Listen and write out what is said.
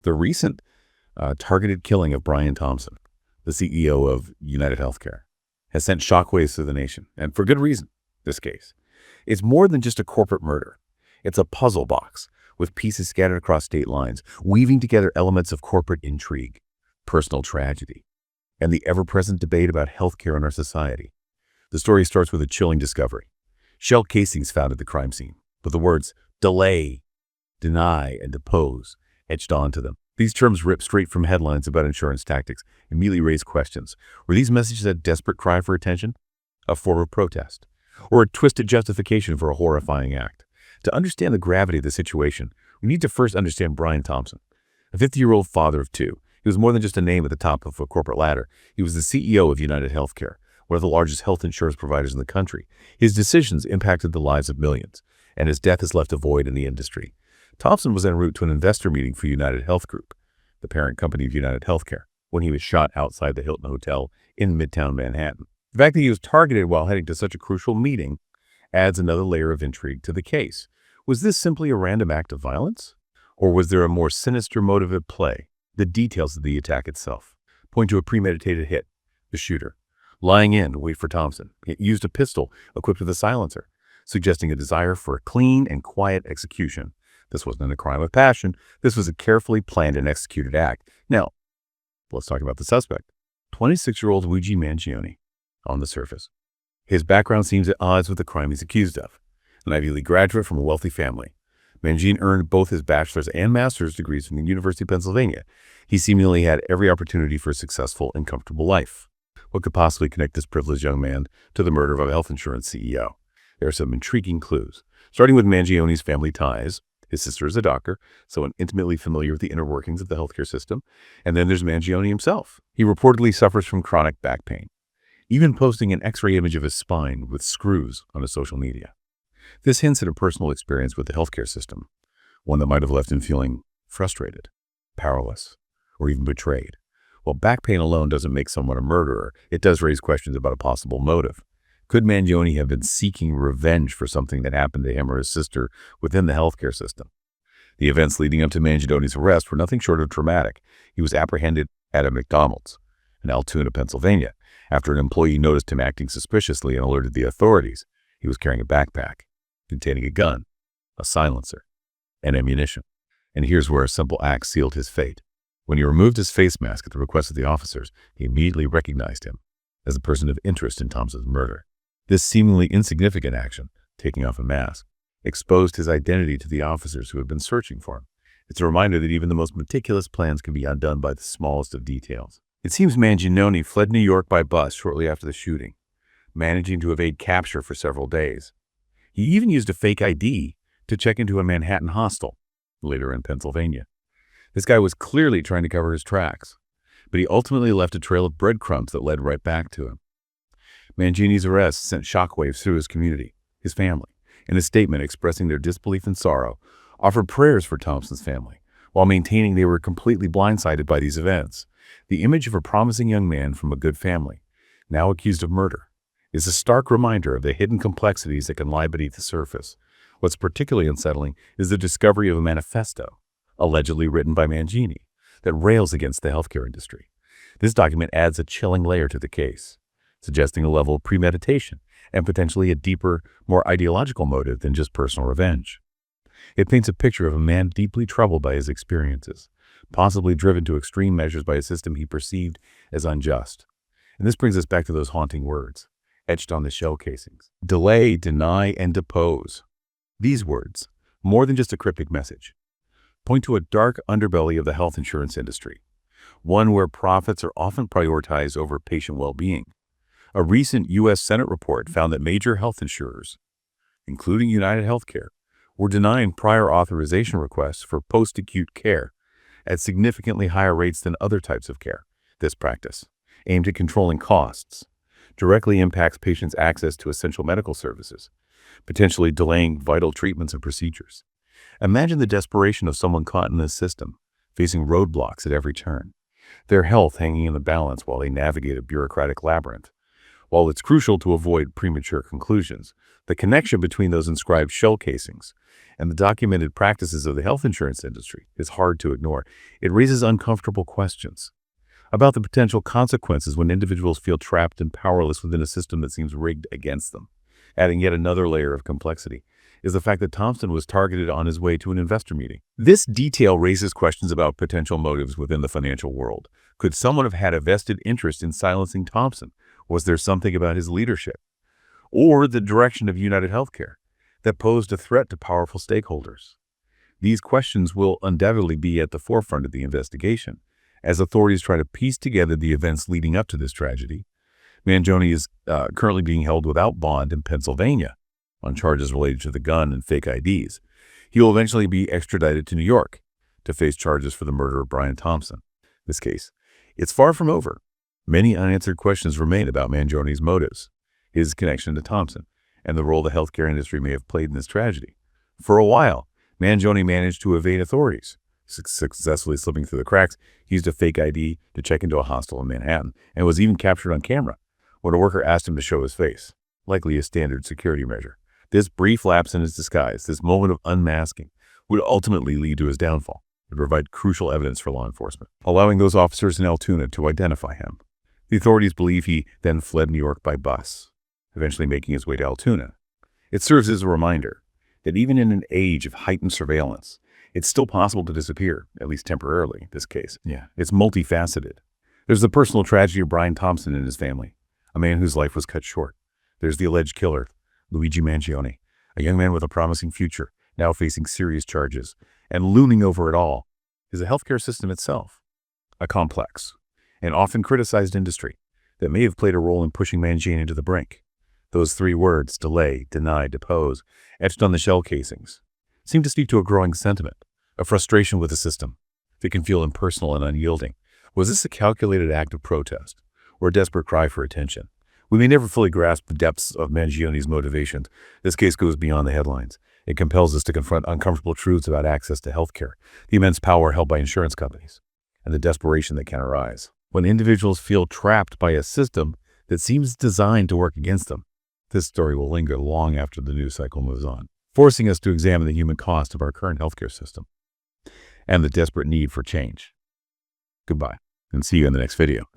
The recent targeted killing of Brian Thompson, the CEO of UnitedHealthcare, has sent shockwaves through the nation, and for good reason, this case. It's more than just a corporate murder. It's a puzzle box with pieces scattered across state lines, weaving together elements of corporate intrigue, personal tragedy, and the ever-present debate about healthcare in our society. The story starts with a chilling discovery. Shell casings found at the crime scene, with the words delay, deny, and depose etched onto them. These terms ripped straight from headlines about insurance tactics immediately raise questions. Were these messages a desperate cry for attention, a form of protest, or a twisted justification for a horrifying act? To understand the gravity of the situation, we need to first understand Brian Thompson. A 50-year-old father of two, he was more than just a name at the top of a corporate ladder. He was the CEO of UnitedHealthcare, one of the largest health insurance providers in the country. His decisions impacted the lives of millions, and his death has left a void in the industry. Thompson was en route to an investor meeting for UnitedHealth Group, the parent company of UnitedHealthcare, when he was shot outside the Hilton Hotel in Midtown Manhattan. The fact that he was targeted while heading to such a crucial meeting adds another layer of intrigue to the case. Was this simply a random act of violence? Or was there a more sinister motive at play? The details of the attack itself point to a premeditated hit. The shooter, lying in to wait for Thompson, used a pistol equipped with a silencer, suggesting a desire for a clean and quiet execution. This wasn't a crime of passion. This was a carefully planned and executed act. Now, let's talk about the suspect. 26-year-old Luigi Mangione, on the surface. His background seems at odds with the crime he's accused of. An Ivy League graduate from a wealthy family, Mangione earned both his bachelor's and master's degrees from the University of Pennsylvania. He seemingly had every opportunity for a successful and comfortable life. What could possibly connect this privileged young man to the murder of a health insurance CEO? There are some intriguing clues, starting with Mangione's family ties. His sister is a doctor, so intimately familiar with the inner workings of the healthcare system. And then there's Mangione himself. He reportedly suffers from chronic back pain, even posting an X-ray image of his spine with screws on his social media. This hints at a personal experience with the healthcare system, one that might have left him feeling frustrated, powerless, or even betrayed. While back pain alone doesn't make someone a murderer, it does raise questions about a possible motive. Could Mangione have been seeking revenge for something that happened to him or his sister within the healthcare system? The events leading up to Mangione's arrest were nothing short of traumatic. He was apprehended at a McDonald's in Altoona, Pennsylvania, after an employee noticed him acting suspiciously and alerted the authorities. He was carrying a backpack containing a gun, a silencer, and ammunition. And here's where a simple act sealed his fate. When he removed his face mask at the request of the officers, he immediately recognized him as the person of interest in Thompson's murder. This seemingly insignificant action, taking off a mask, exposed his identity to the officers who had been searching for him. It's a reminder that even the most meticulous plans can be undone by the smallest of details. It seems Mangione fled New York by bus shortly after the shooting, managing to evade capture for several days. He even used a fake ID to check into a Manhattan hostel, later in Pennsylvania. This guy was clearly trying to cover his tracks, but he ultimately left a trail of breadcrumbs that led right back to him. Mangione's arrest sent shockwaves through his community. His family, in a statement expressing their disbelief and sorrow, offered prayers for Thompson's family, while maintaining they were completely blindsided by these events. The image of a promising young man from a good family, now accused of murder, is a stark reminder of the hidden complexities that can lie beneath the surface. What's particularly unsettling is the discovery of a manifesto, allegedly written by Mangione, that rails against the healthcare industry. This document adds a chilling layer to the case, suggesting a level of premeditation and potentially a deeper, more ideological motive than just personal revenge. It paints a picture of a man deeply troubled by his experiences, possibly driven to extreme measures by a system he perceived as unjust. And this brings us back to those haunting words, etched on the shell casings: delay, deny, and depose. These words, more than just a cryptic message, point to a dark underbelly of the health insurance industry, one where profits are often prioritized over patient well-being. A recent U.S. Senate report found that major health insurers, including UnitedHealthcare, were denying prior authorization requests for post-acute care at significantly higher rates than other types of care. This practice, aimed at controlling costs, directly impacts patients' access to essential medical services, potentially delaying vital treatments and procedures. Imagine the desperation of someone caught in this system, facing roadblocks at every turn, their health hanging in the balance while they navigate a bureaucratic labyrinth. While it's crucial to avoid premature conclusions, the connection between those inscribed shell casings and the documented practices of the health insurance industry is hard to ignore. It raises uncomfortable questions about the potential consequences when individuals feel trapped and powerless within a system that seems rigged against them. Adding yet another layer of complexity is the fact that Thompson was targeted on his way to an investor meeting. This detail raises questions about potential motives within the financial world. Could someone have had a vested interest in silencing Thompson? Was there something about his leadership or the direction of UnitedHealthcare that posed a threat to powerful stakeholders? These questions will undoubtedly be at the forefront of the investigation as authorities try to piece together the events leading up to this tragedy. Mangione is currently being held without bond in Pennsylvania on charges related to the gun and fake IDs. He will eventually be extradited to New York to face charges for the murder of Brian Thompson. This case, it's far from over. Many unanswered questions remain about Mangione's motives, his connection to Thompson, and the role the healthcare industry may have played in this tragedy. For a while, Mangione managed to evade authorities, successfully slipping through the cracks. He used a fake ID to check into a hostel in Manhattan and was even captured on camera when a worker asked him to show his face, likely a standard security measure. This brief lapse in his disguise, this moment of unmasking, would ultimately lead to his downfall and provide crucial evidence for law enforcement, allowing those officers in Altoona to identify him. The authorities believe he then fled New York by bus, eventually making his way to Altoona. It serves as a reminder that even in an age of heightened surveillance, it's still possible to disappear, at least temporarily, this case. It's multifaceted. There's the personal tragedy of Brian Thompson and his family, a man whose life was cut short. There's the alleged killer, Luigi Mangione, a young man with a promising future, now facing serious charges. And looming over it all is the healthcare system itself, a complex and often criticized industry that may have played a role in pushing Mangione to the brink. Those three words, delay, deny, depose, etched on the shell casings, seem to speak to a growing sentiment, a frustration with the system that can feel impersonal and unyielding. Was this a calculated act of protest or a desperate cry for attention? We may never fully grasp the depths of Mangione's motivations. This case goes beyond the headlines. It compels us to confront uncomfortable truths about access to healthcare, the immense power held by insurance companies, and the desperation that can arise when individuals feel trapped by a system that seems designed to work against them. This story will linger long after the news cycle moves on, forcing us to examine the human cost of our current healthcare system and the desperate need for change. Goodbye, and see you in the next video.